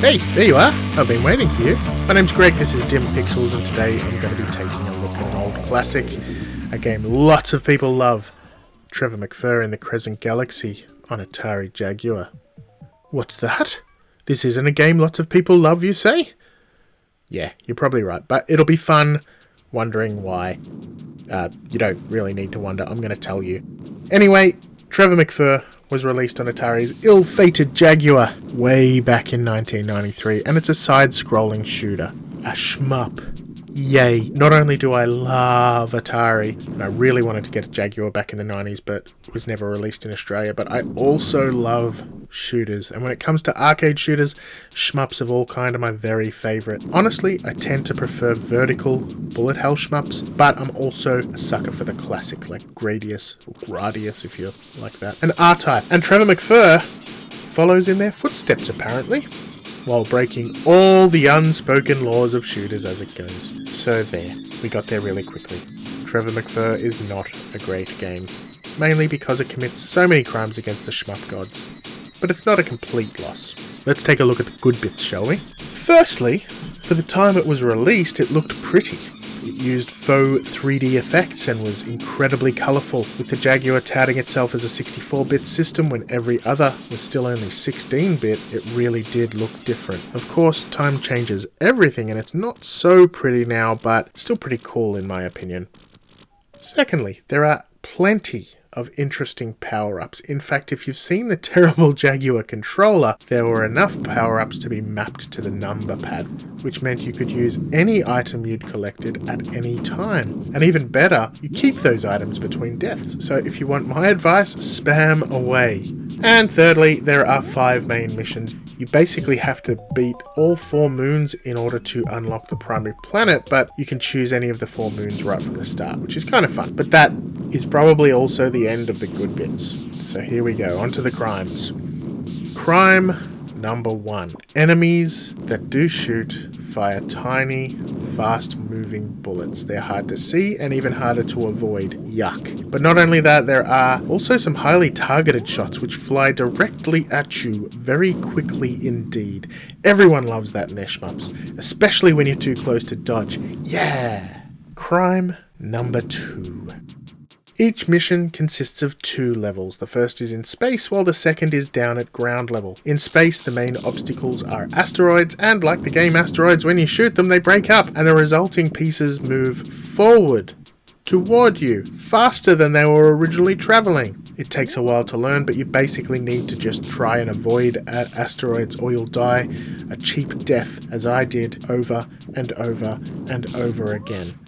Hey, there you are. I've been waiting for you. My name's Greg, this is Dim Pixels, and today I'm going to be taking a look at an old classic, a game lots of people love, Trevor McFur in the Crescent Galaxy on Atari Jaguar. What's that? This isn't a game lots of people love, you say? Yeah, you're probably right, but it'll be fun wondering why. You don't really need to wonder, I'm going to tell you. Anyway, Trevor McFur was released on Atari's ill-fated Jaguar way back in 1993, and it's a side-scrolling shooter. A shmup. Yay. Not only do I love Atari, and I really wanted to get a Jaguar back in the 90s, but it was never released in Australia, but I also love shooters. And when it comes to arcade shooters, shmups of all kind are my very favourite. Honestly, I tend to prefer vertical bullet hell shmups, but I'm also a sucker for the classic, like Gradius, or Gradius if you like that, and R-Type. And Trevor McFur follows in their footsteps, apparently, while breaking all the unspoken laws of shooters as it goes. So there, we got there really quickly. Trevor McFur is not a great game, mainly because it commits so many crimes against the shmup gods. But it's not a complete loss. Let's take a look at the good bits, shall we? Firstly, for the time it was released, it looked pretty. It used faux 3D effects and was incredibly colourful, with the Jaguar touting itself as a 64-bit system when every other was still only 16-bit. It really did look different. Of course, time changes everything and it's not so pretty now, but still pretty cool in my opinion. Secondly, there are plenty of interesting power-ups. In fact, if you've seen the terrible Jaguar controller, there were enough power-ups to be mapped to the number pad, which meant you could use any item you'd collected at any time. And even better, you keep those items between deaths. So if you want my advice, spam away. And thirdly, there are 5 main missions. You basically have to beat all 4 moons in order to unlock the primary planet, but you can choose any of the 4 moons right from the start, which is kind of fun. But that is probably also the end of the good bits. So here we go, on to the crimes. Crime number 1. Enemies that do shoot fire tiny, fast-moving bullets. They're hard to see and even harder to avoid. Yuck. But not only that, there are also some highly targeted shots which fly directly at you very quickly indeed. Everyone loves that in their shmups, especially when you're too close to dodge. Yeah! Crime number 2. Each mission consists of 2 levels. The first is in space, while the second is down at ground level. In space, the main obstacles are asteroids, and like the game Asteroids, when you shoot them, they break up, and the resulting pieces move forward, toward you, faster than they were originally travelling. It takes a while to learn, but you basically need to just try and avoid asteroids or you'll die a cheap death, as I did over and over and over again.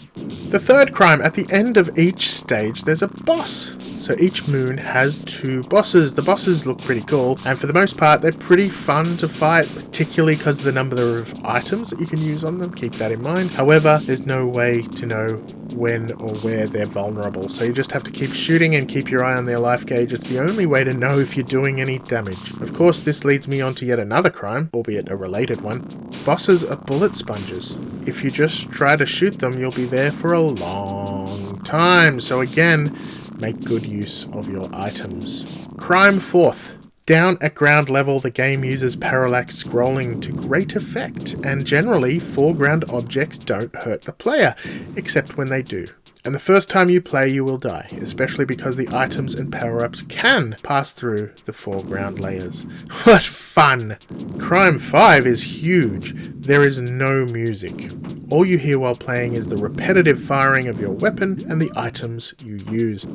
The third crime, at the end of each stage there's a boss. So each moon has 2 bosses. The bosses look pretty cool, and for the most part they're pretty fun to fight, particularly because of the number of items that you can use on them. Keep that in mind. However, there's no way to know when or where they're vulnerable, so you just have to keep shooting and keep your eye on their life gauge. It's the only way to know if you're doing any damage. Of course, this leads me on to yet another crime, albeit a related one. Bosses are bullet sponges. If you just try to shoot them, you'll be there for a long time, so again, make good use of your items. Crime 4th. Down at ground level, the game uses parallax scrolling to great effect, and generally, foreground objects don't hurt the player, except when they do. And the first time you play, you will die, especially because the items and power-ups can pass through the foreground layers. What fun! Crime 5 is huge. There is no music. All you hear while playing is the repetitive firing of your weapon and the items you use.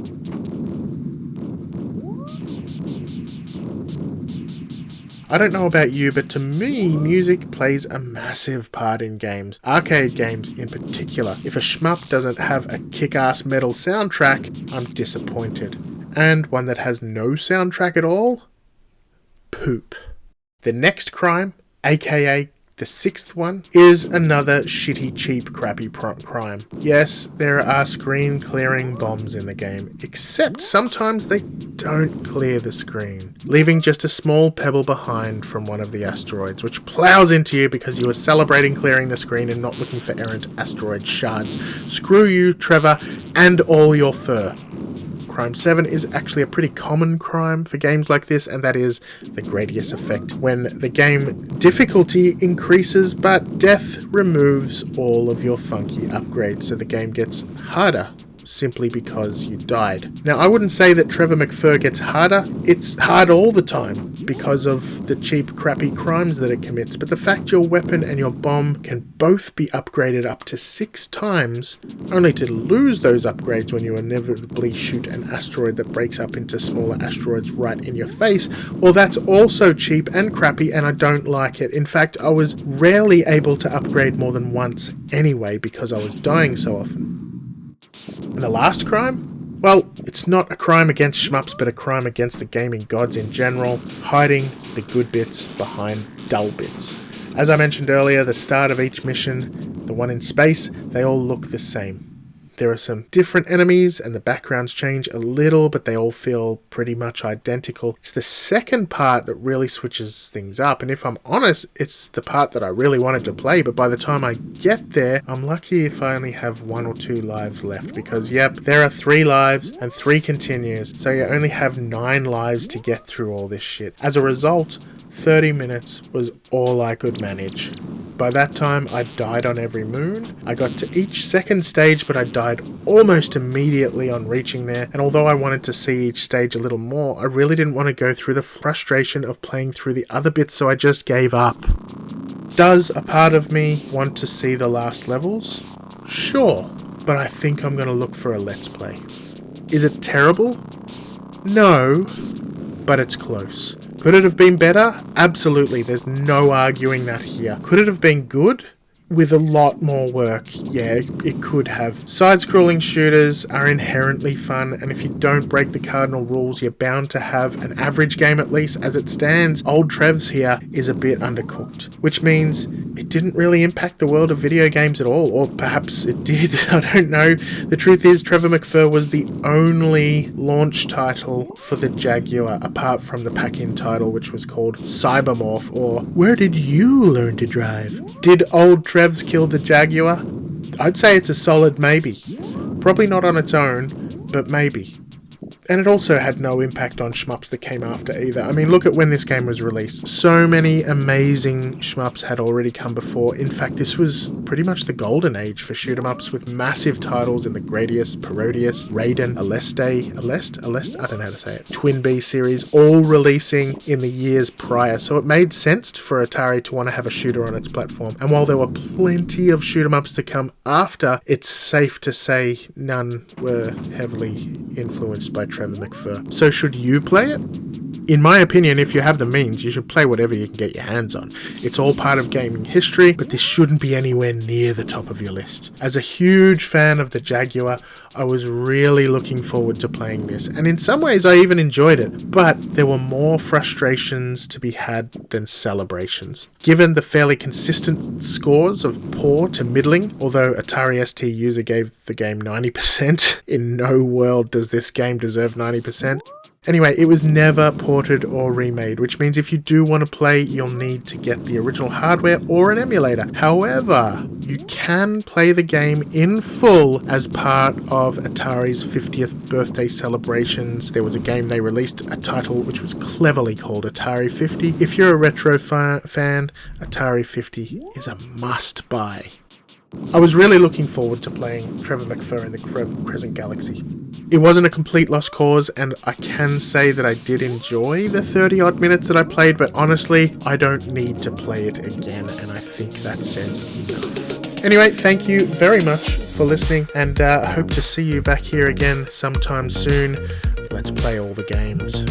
I don't know about you, but to me, music plays a massive part in games. Arcade games in particular. If a shmup doesn't have a kick-ass metal soundtrack, I'm disappointed. And one that has no soundtrack at all? Poop. The next crime, aka the 6th one, is another shitty, cheap, crappy crime. Yes, there are screen-clearing bombs in the game, except sometimes they don't clear the screen, leaving just a small pebble behind from one of the asteroids, which plows into you because you were celebrating clearing the screen and not looking for errant asteroid shards. Screw you, Trevor, and all your fur. Crime 7 is actually a pretty common crime for games like this, and that is the Gradius effect, when the game difficulty increases but death removes all of your funky upgrades, so the game gets harder simply because you died. Now, I wouldn't say that Trevor McFur gets harder. It's hard all the time because of the cheap, crappy crimes that it commits, but the fact your weapon and your bomb can both be upgraded up to 6 times, only to lose those upgrades when you inevitably shoot an asteroid that breaks up into smaller asteroids right in your face, well, that's also cheap and crappy, and I don't like it. In fact, I was rarely able to upgrade more than once anyway because I was dying so often. And the last crime? Well, it's not a crime against shmups, but a crime against the gaming gods in general, hiding the good bits behind dull bits. As I mentioned earlier, the start of each mission, the one in space, they all look the same. There are some different enemies and the backgrounds change a little, but they all feel pretty much identical. It's the second part that really switches things up, and if I'm honest, it's the part that I really wanted to play, but by the time I get there, I'm lucky if I only have 1 or 2 lives left, because yep, there are 3 lives and 3 continues, so you only have 9 lives to get through all this shit. As a result, 30 minutes was all I could manage. By that time, I died on every moon. I got to each second stage, but I died almost immediately on reaching there, and although I wanted to see each stage a little more, I really didn't want to go through the frustration of playing through the other bits, so I just gave up. Does a part of me want to see the last levels? Sure, but I think I'm going to look for a Let's Play. Is it terrible? No, but it's close. Could it have been better? Absolutely, there's no arguing that here. Could it have been good? With a lot more work, yeah, it could have. Side-scrolling shooters are inherently fun, and if you don't break the cardinal rules, you're bound to have an average game at least. As it stands, old Trev's here is a bit undercooked, which means it didn't really impact the world of video games at all, or perhaps it did, I don't know. The truth is, Trevor McFur was the only launch title for the Jaguar, apart from the pack-in title, which was called Cybermorph, or Where Did You Learn to Drive? Did old Trev's kill the Jaguar? I'd say it's a solid maybe. Probably not on its own, but maybe. And it also had no impact on shmups that came after either. I mean, look at when this game was released. So many amazing shmups had already come before. In fact, this was pretty much the golden age for shoot-em-ups, with massive titles in the Gradius, Parodius, Raiden, Aleste, I don't know how to say it, Twin Bee series, all releasing in the years prior. So it made sense for Atari to want to have a shooter on its platform. And while there were plenty of shoot-em-ups to come after, it's safe to say none were heavily influenced by Trevor McFur. So should you play it? In my opinion, if you have the means, you should play whatever you can get your hands on. It's all part of gaming history, but this shouldn't be anywhere near the top of your list. As a huge fan of the Jaguar, I was really looking forward to playing this, and in some ways I even enjoyed it, but there were more frustrations to be had than celebrations. Given the fairly consistent scores of poor to middling, although Atari ST user gave the game 90%, in no world does this game deserve 90%. Anyway, it was never ported or remade, which means if you do want to play, you'll need to get the original hardware or an emulator. However, you can play the game in full as part of Atari's 50th birthday celebrations. There was a game they released, a title which was cleverly called Atari 50. If you're a retro fan, Atari 50 is a must-buy. I was really looking forward to playing Trevor McFur in the Crescent Galaxy. It wasn't a complete lost cause, and I can say that I did enjoy the 30-odd minutes that I played, but honestly, I don't need to play it again, and I think that says enough. Anyway, thank you very much for listening, and I hope to see you back here again sometime soon. Let's play all the games.